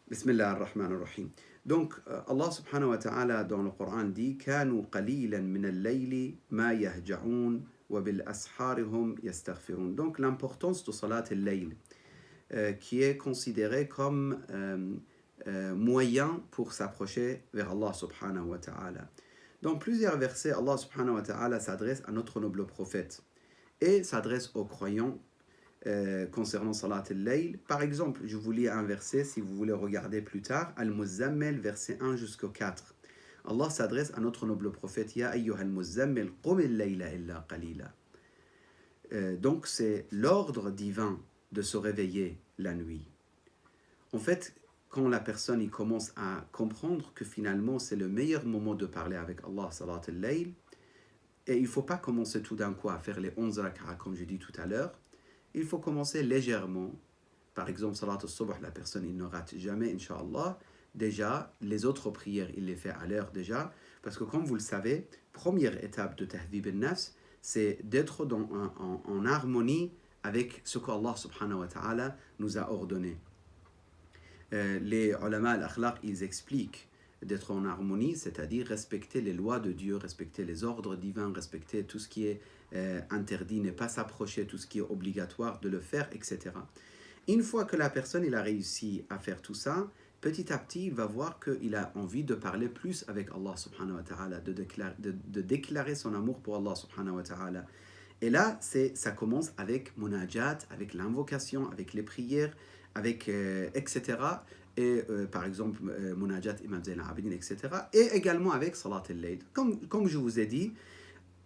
Bismillah ar-Rahman ar-Rahim. Donc, Allah subhanahu wa ta'ala dans le Coran dit كانوا قليلا من الليل ما يهجعون وبالأسحار هم يستغفرون. Donc, l'importance de Salat al-Layl, qui est considéré comme moyen pour s'approcher vers Allah subhanahu wa ta'ala. Dans plusieurs versets, Allah subhanahu wa ta'ala s'adresse à notre noble prophète et s'adresse aux croyants concernant Salat al-Layl. Par exemple, je vous lis un verset si vous voulez regarder plus tard, Al-Muzzammil, verset 1 jusqu'au 4. Allah s'adresse à notre noble prophète, Ya ayyuhal muzammil, qum al-layla illa qalila. Donc c'est l'ordre divin de se réveiller la nuit. En fait, quand la personne il commence à comprendre que finalement c'est le meilleur moment de parler avec Allah, Salat al-Layl, et il ne faut pas commencer tout d'un coup à faire les 11 rak'ah comme je dis tout à l'heure. Il faut commencer légèrement. Par exemple, Salat al-Subh, la personne il ne rate jamais, Inch'Allah. Déjà, les autres prières, il les fait à l'heure déjà. Parce que comme vous le savez, première étape de Tahdhib al-Nafs, c'est d'être en harmonie avec ce qu'Allah subhanahu wa ta'ala nous a ordonné. Les ulama al-akhlaq, ils expliquent d'être en harmonie, c'est-à-dire respecter les lois de Dieu, respecter les ordres divins, respecter tout ce qui est interdit, ne pas s'approcher, tout ce qui est obligatoire de le faire, etc. Une fois que la personne il a réussi à faire tout ça, petit à petit, il va voir qu'il a envie de parler plus avec Allah subhanahu wa ta'ala, de déclarer son amour pour Allah subhanahu wa ta'ala. Et là, ça commence avec munajat, avec l'invocation, avec les prières, avec etc. Et par exemple, munajat Imam Zayn al-Abidin, etc. Et également avec Salat al-Layl. Comme je vous ai dit,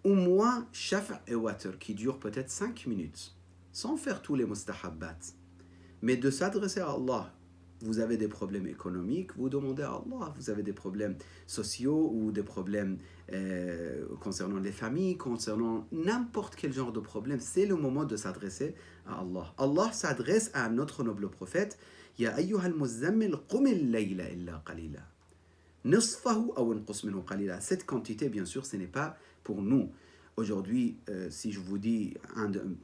au moins Shaf' et Watr, qui dure peut-être 5 minutes, sans faire tous les mustahabbat. Mais de s'adresser à Allah. Vous avez des problèmes économiques, vous demandez à Allah. Vous avez des problèmes sociaux ou des problèmes concernant les familles, concernant n'importe quel genre de problème. C'est le moment de s'adresser à Allah. Allah s'adresse à notre noble prophète. Ya ayyuhal muzammil qum al-layla illa qalila. Nisfahu aw inqus minhu qalila. Cette quantité, bien sûr, ce n'est pas pour nous. Aujourd'hui, si je vous dis,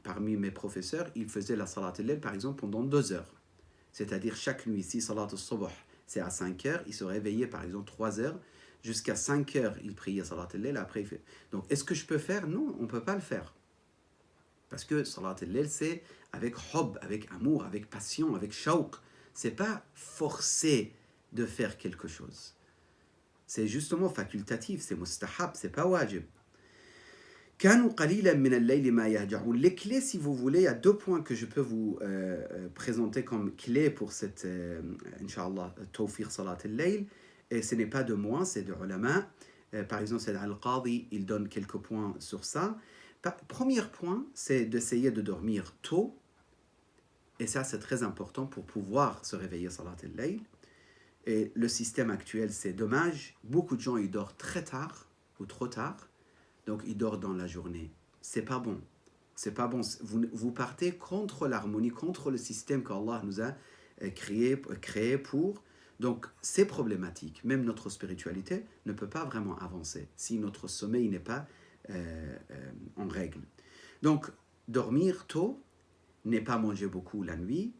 parmi mes professeurs, il faisait la salat al-layl, par exemple, pendant 2 heures. C'est-à-dire chaque nuit, si salat al-subh, c'est à 5 heures, il se réveillait, par exemple, 3 heures, jusqu'à 5 heures, il priait salat al-layl, après il fait... Donc, est-ce que je peux faire? Non, on ne peut pas le faire. Parce que salat al-layl, c'est avec hub, avec amour, avec passion, avec shawq. C'est pas forcé de faire quelque chose. C'est justement facultatif, c'est mustahab, c'est pas wajib. Les clés, si vous voulez, il y a 2 points que je peux vous présenter comme clés pour cette, Inch'Allah, Tawfiq Salat al-Layl. Et ce n'est pas de moi, c'est de ulama. Par exemple, c'est Al-Qadi, il donne quelques points sur ça. Premier point, c'est d'essayer de dormir tôt. Et ça, c'est très important pour pouvoir se réveiller Salat al-Layl. Et le système actuel, c'est dommage. Beaucoup de gens, ils dorment très tard ou trop tard. Donc, ils dorment dans la journée. C'est pas bon. C'est pas bon. Vous partez contre l'harmonie, contre le système qu'Allah nous a créé pour. Donc, c'est problématique. Même notre spiritualité ne peut pas vraiment avancer si notre sommeil n'est pas en règle. Donc, dormir tôt, ne pas manger beaucoup la nuit,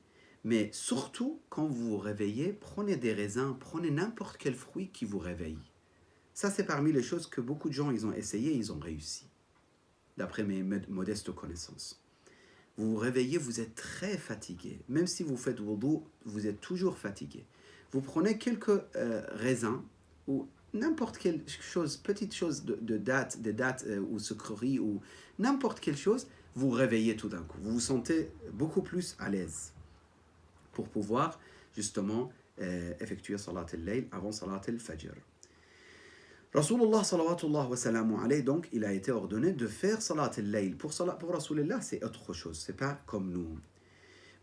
mais surtout, quand vous vous réveillez, prenez des raisins, prenez n'importe quel fruit qui vous réveille. Ça, c'est parmi les choses que beaucoup de gens ils ont essayé et ils ont réussi, d'après mes modestes connaissances. Vous vous réveillez, vous êtes très fatigué. Même si vous faites wudu, vous êtes toujours fatigué. Vous prenez quelques raisins ou n'importe quelle chose, petite chose des dattes ou sucreries ou n'importe quelle chose, vous vous réveillez tout d'un coup. Vous vous sentez beaucoup plus à l'aise pour pouvoir justement effectuer Salat al-Layl avant Salat al-Fajr. Rasulullah sallallahu wa sallam alayhi, donc il a été ordonné de faire Salat al-Layl. Pour Rasulullah, c'est autre chose, c'est pas comme nous.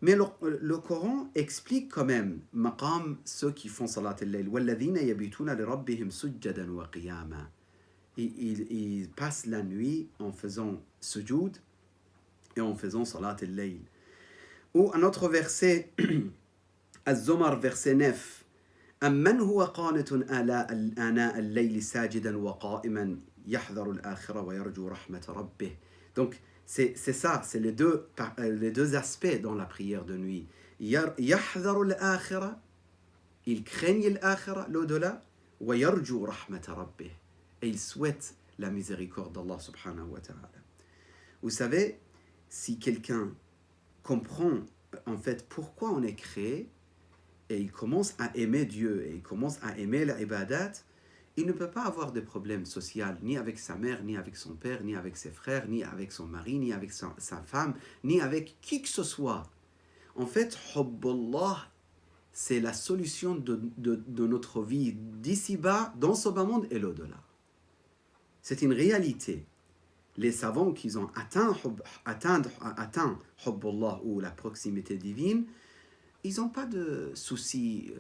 Mais le Coran explique quand même maqam ceux qui font Salat al-Layl. وَالَّذِينَ يَبِيتُونَ لِرَبِّهِمْ سُجَّدًا وَقِيَامًا. Ils passent la nuit en faisant sujoud et en faisant Salat al-Layl. Ou un autre verset, Az-Zumar, verset 9. أَمَّنْ هُوَ قَانِتٌ آنَاءَ اللَّيْلِ سَاجِدًا وَقَائِمًا يَحْذَرُ الْآخِرَةَ وَيَرْجُو رَحْمَةَ رَبِّهِ. Donc, c'est ça, c'est les deux aspects dans la prière de nuit. يَحْذَرُ الْآخِرَةَ, ils craignent l'akhira, l'au-delà, وَيَرْجُوا رَحْمَةَ رَبِّهِ, et ils souhaitent la miséricorde d'Allah subhanahu wa ta'ala. Vous savez, si quelqu'un comprend en fait pourquoi on est créé, et il commence à aimer Dieu, et il commence à aimer l'ibadat, il ne peut pas avoir de problème social, ni avec sa mère, ni avec son père, ni avec ses frères, ni avec son mari, ni avec sa femme, ni avec qui que ce soit. En fait, Hubbullah, c'est la solution de notre vie d'ici-bas, dans ce bas monde et l'au-delà. C'est une réalité. Les savants qui ont atteint Hubbullah ou la proximité divine, ils n'ont pas de soucis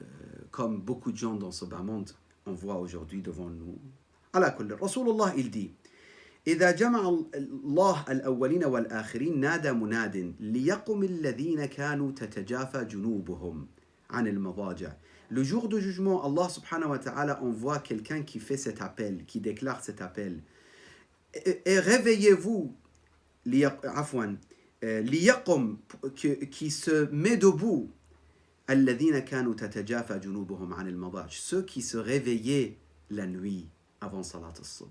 comme beaucoup de gens dans ce bas monde on voit aujourd'hui devant nous. Ala kulli, Rasulullah il dit إذا جمع الله الأولين والآخرين نادى مناد ليقم الذين كانوا تتجافى جنوبهم عن المضاجع. Le jour du jugement, Allah subhanahu wa ta'ala envoie quelqu'un qui fait cet appel, qui déclare cet appel. Et réveillez-vous, عفوا, ليقم, qui se met debout, الذين كانوا تتجافى جنوبهم عن المضاجع, ceux qui se réveillaient la nuit avant salat al-subh.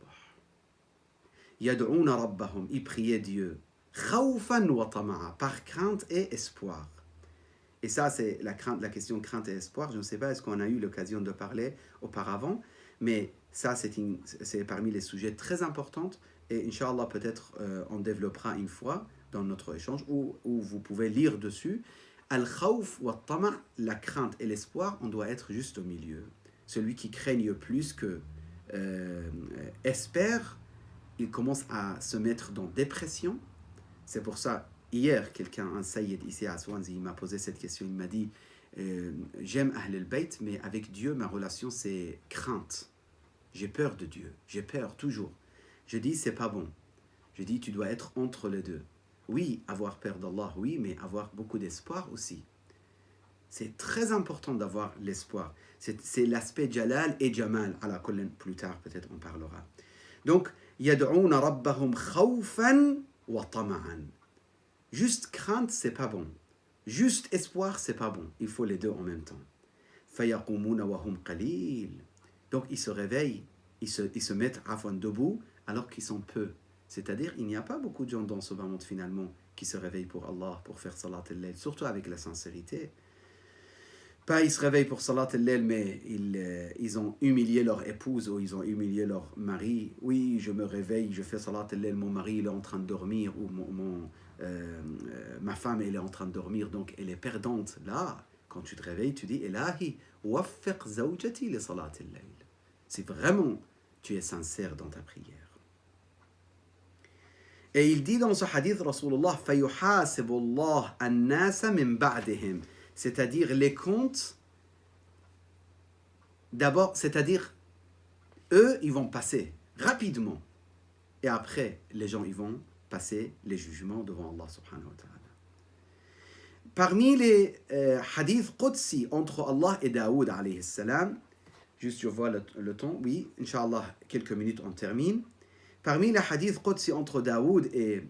يدعون ربهم, ils priaient Dieu, خوفا وطمعا, par crainte et espoir. Et ça, c'est la question crainte et espoir. Je ne sais pas, est-ce qu'on a eu l'occasion de parler auparavant, mais ça, c'est parmi les sujets très importants. Et Inch'Allah, peut-être, on développera une fois dans notre échange, où vous pouvez lire dessus. Al-khawf wa tama', la crainte et l'espoir, on doit être juste au milieu. Celui qui craigne plus que espère, il commence à se mettre dans dépression. C'est pour ça, hier, un sayyid ici à Swansea, il m'a posé cette question. Il m'a dit, j'aime Ahl al-Bayt, mais avec Dieu, ma relation, c'est crainte. J'ai peur de Dieu. J'ai peur, toujours. Je dis, c'est pas bon. Je dis, tu dois être entre les deux. Oui, avoir peur d'Allah, oui, mais avoir beaucoup d'espoir aussi. C'est très important d'avoir l'espoir. C'est l'aspect Jalal et Jamal. À la colonne, plus tard, peut-être, on parlera. Donc, يَدْعُونَ رَبَّهُمْ خَوْفًا وَطَمَعًا. Juste crainte, c'est pas bon. Juste espoir, c'est pas bon. Il faut les deux en même temps. فَيَقُومُونَ وَهُمْ قَلِيلٌ. Donc, ils se réveillent, ils se mettent à fond debout, alors qu'ils sont peu. C'est-à-dire, il n'y a pas beaucoup de gens dans ce monde, finalement, qui se réveillent pour Allah, pour faire salat al-layl, surtout avec la sincérité. Pas ils se réveillent pour salat al-layl, mais ils ont humilié leur épouse ou ils ont humilié leur mari. Oui, je me réveille, je fais salat al-layl, mon mari il est en train de dormir, ou ma femme elle est en train de dormir, donc elle est perdante. Là, quand tu te réveilles, tu dis Ilahi, waffiq zawjati li salat al-layl. C'est vraiment, tu es sincère dans ta prière. Et il dit dans ce hadith, Rasulullah, فَيُحَاسِبُ اللَّهُ النَّاسَ مِنْ بَعْدِهِمْ, c'est-à-dire les comptes, d'abord, c'est-à-dire, eux, ils vont passer rapidement. Et après, les gens, ils vont passer les jugements devant Allah subhanahu wa ta'ala. Parmi les hadiths qudsi entre Allah et Daoud alayhi salam, juste je vois le temps, oui, Inch'Allah, quelques minutes on termine. Parmi les hadiths qudsi entre Daoud et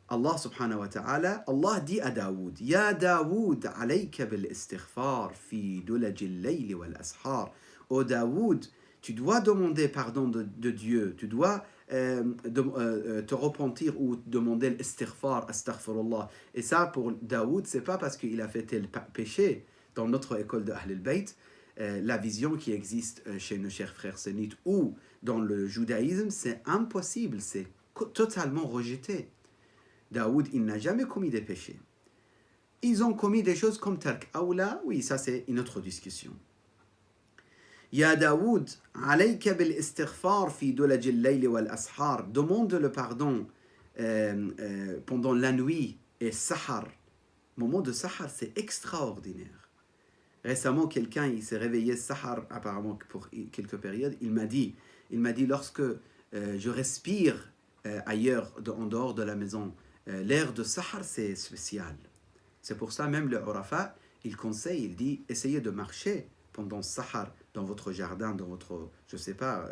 Allah subhanahu wa ta'ala, Allah dit à Daoud, Ya Daoud, alayka bil istighfar fi dulaj al-layl wal ashar. Oh Daoud, tu dois demander pardon de Dieu, tu dois te repentir ou demander l'istighfar, astaghfirullah. Et ça, pour Daoud, c'est pas parce qu'il a fait tel péché. Dans notre école de Ahl al-Bayt, la vision qui existe chez nos chers frères sunnites ou dans le judaïsme, c'est impossible, c'est totalement rejeté. Daoud, il n'a jamais commis des péchés. Ils ont commis des choses comme Tark Aoula, oui, ça c'est une autre discussion. Ya Daoud, alayka bil istighfar fi dulaj al-layl wal ashar. Demande le pardon pendant la nuit et sahar. Moment de sahar, c'est extraordinaire. Récemment, quelqu'un, il s'est réveillé sahar, apparemment pour quelques périodes. Il m'a dit, lorsque je respire ailleurs, en dehors de la maison, l'air de sahar, c'est spécial. C'est pour ça, même le Urafa, il conseille, il dit, essayez de marcher pendant sahar, dans votre jardin, dans votre, je sais pas,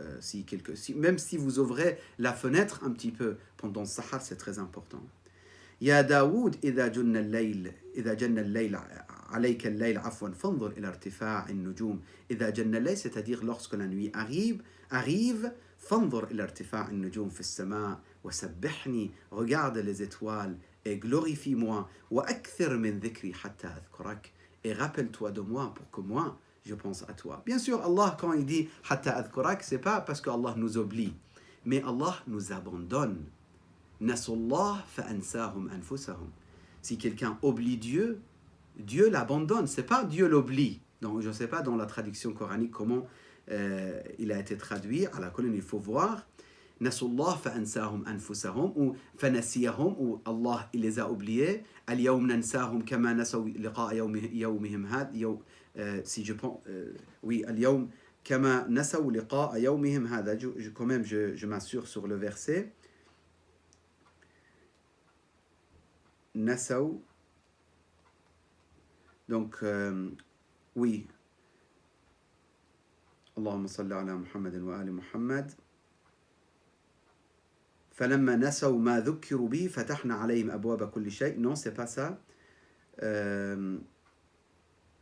même si vous ouvrez la fenêtre un petit peu pendant sahar, c'est très important. Ya Daoud, idha janna al-layl عليك الليل عفوا فانظر إلى ارتفاع النجوم إذا جن الليل, c'est-à-dire lorsque la nuit arrive فانظر إلى ارتفاع النجوم في السماء وسبحني, regarde les étoiles et glorifie-moi وأكثر من ذكري حتى أذكرك, et rappelle-toi de moi pour que moi je pense à toi. Bien sûr, Allah, quand il dit حتى أذكرك, c'est pas parce que Allah nous oublie, mais Allah nous abandonne. نسوا الله فأنساهم أنفسهم. Si quelqu'un oublie Dieu, Dieu l'abandonne, c'est pas Dieu l'oublie. Donc je ne sais pas dans la traduction coranique comment il a été traduit. À la colonne, il faut voir. نسوا الله فأنساهم أنفسهم ou فنسيهم ou Allah il les a oubliés. اليوم ننساهم كما نسوا لقاء يومهم هذا. Si je pense, oui, اليوم كما نسوا لقاء يومهم هذا. Quand même, je m'assure sur le verset. نسوا. Donc, oui. اللهم صل على محمد وآل محمد. فلما نسوا ما ذكروا به فتحنا عليهم أبواب كل شيء. Non, c'est pas ça.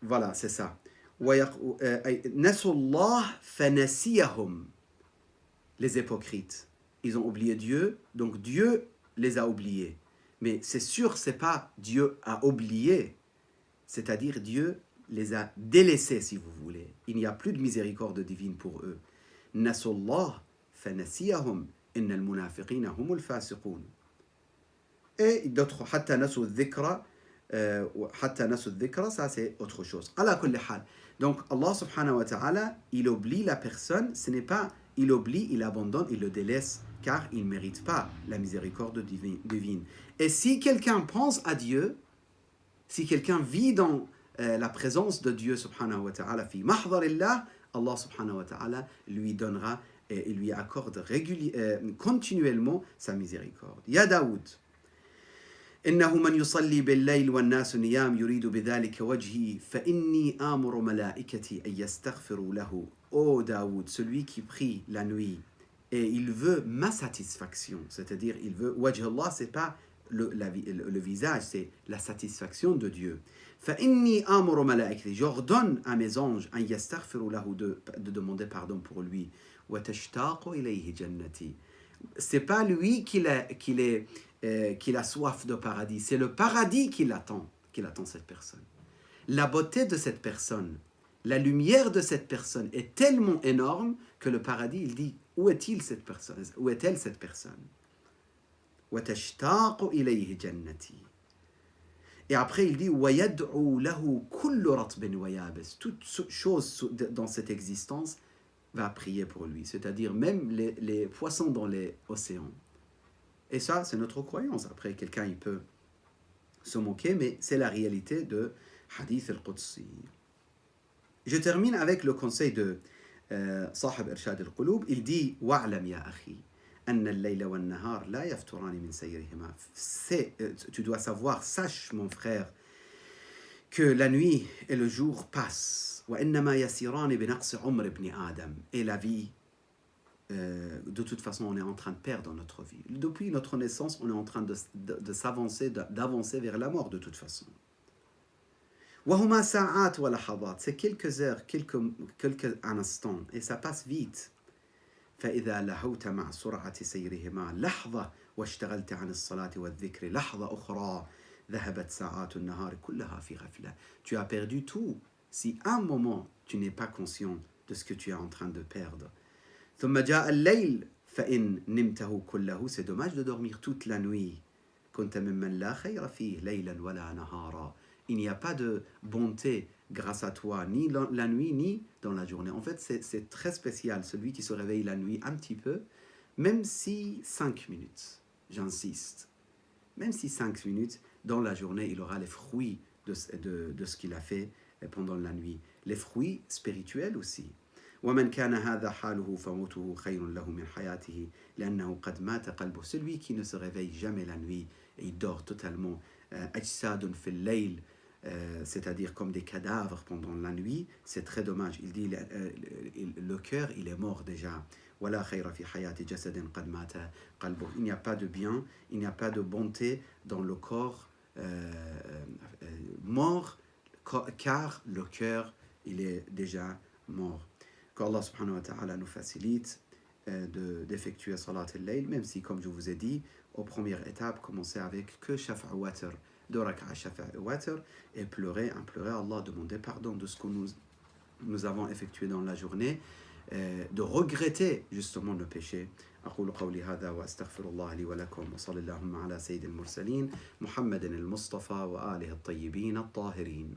Voilà, c'est ça. نسوا الله فنسيهم. Les hypocrites. Ils ont oublié Dieu, donc Dieu les a oubliés. Mais c'est sûr, c'est pas Dieu a oublié. C'est-à-dire Dieu les a délaissés, si vous voulez. Il n'y a plus de miséricorde divine pour eux. نسوا الله فنسيهم إن المنافقين هم الفاسقون. Et d'autres, حتى نسوا الذكر, حتى نسوا الذكر, ça c'est autre chose. على كل حال. Donc Allah subhanahu wa ta'ala, il oublie la personne, ce n'est pas il oublie, il abandonne, il le délaisse, car il ne mérite pas la miséricorde divine. Et si quelqu'un pense à Dieu, si quelqu'un vit dans la présence de Dieu subhanahu wa ta'ala, fi mahdharillah, Allah subhanahu wa ta'ala lui donnera et il lui accorde continuellement sa miséricorde. Ya Daoud, إنه من يصلي بالليل والناس نيام يريد بذلك وجهي فإني آمر ملائكتي أن يستغفروا له. Ô Daoud, celui qui prie la nuit et il veut ma satisfaction, c'est-à-dire il veut wajh Allah, c'est pas le visage, c'est la satisfaction de Dieu. فإني آمر ملائكتي, j'ordonne à mes anges أن يستغفروا له, de demander pardon pour lui. وتشتاق إليه جنتي. C'est pas lui qu'il a soif de paradis, c'est le paradis qu'il attend cette personne. La beauté de cette personne, la lumière de cette personne est tellement énorme que le paradis, il dit, où est-il cette personne? Où est-elle cette personne? وَتَشْتَاقُ إِلَيْهِ جَنَّتِي. Et après il dit وَيَدْعُو لَهُ كُلُّ رَطْبٍ وَيَابِسٍ. Toute chose dans cette existence va prier pour lui, c'est-à-dire même les poissons dans les océans. Et ça, c'est notre croyance. Après, quelqu'un, il peut se moquer, mais c'est la réalité de Hadith al-Qudsi. Je termine avec le conseil de Sahib Irshad al-Qulub. Il dit وَاعْلَمْ يَا أَخِي أَنَّ اللَّيْلَ وَالنَّهَارَ لَا يَفْتُرَانِ مِنْ سَيْرِهِمَا. Tu dois savoir, sache mon frère, que la nuit et le jour passent. وَإِنَّمَا يَسِيرَانِ بِنَقْصِ عُمْرِ ابْنِ آدَمَ. Et la vie, de toute façon, on est en train de perdre notre vie. Depuis notre naissance, on est en train de s'avancer, d'avancer vers la mort, de toute façon. وَهُمَا سَاعَاتٌ وَلَحَظَاتٌ. C'est quelques heures, quelques instants, et ça passe vite. فإذا لهوت مع سرعة سيرهما لحظة واشتغلت عن الصلاة والذكر لحظة أخرى ذهبت ساعات النهار كلها في غفلة. Tu as perdu tout si un moment tu n'es pas conscient de ce que tu es en train de perdre. ثم جاء الليل فإن نمته كله. C'est dommage de dormir toute la nuit. كنت ممن لا خير فيه ليلا ولا نهارا. Il n'y a pas de bonté grâce à toi, ni la nuit, ni dans la journée. En fait, c'est très spécial, celui qui se réveille la nuit un petit peu, même si 5 minutes, j'insiste, même si 5 minutes, dans la journée, il aura les fruits de ce qu'il a fait pendant la nuit. Les fruits spirituels aussi. وَمَنْ كَانَ هَذَا حَالُهُ فَمُوتُهُ خَيْرٌ لَهُ مِنْ حَيَاتِهِ لِأَنَّهُ قَدْ مَاتَ قَلْبُهُ. Celui qui ne se réveille jamais la nuit et il dort totalement, أَجْسَادٌ فِي اللَّيْلِ, c'est-à-dire comme des cadavres pendant la nuit, c'est très dommage. Il dit le cœur, il est mort déjà. وَلَا خَيْرَ فِي حَيَاةِ جَسَدٍ قَدْ مَاتَ قَلْبُهُ. Il n'y a pas de bien, il n'y a pas de bonté dans le corps mort car le cœur, il est déjà mort. Qu'Allah subhanahu wa ta'ala nous facilite d'effectuer Salat al-Layl, même si, comme je vous ai dit, aux premières étapes, commencer avec que Shafa' Watr, 2 raka'a Shafa' Watr, et pleurer, implorer Allah, demander pardon de ce que nous avons effectué dans la journée, de regretter justement le péché. أقول قولي هذا وأستغفر الله لي ولكم وصلى اللهم على سيد المرسلين محمد المصطفى وآله الطيبين الطاهرين.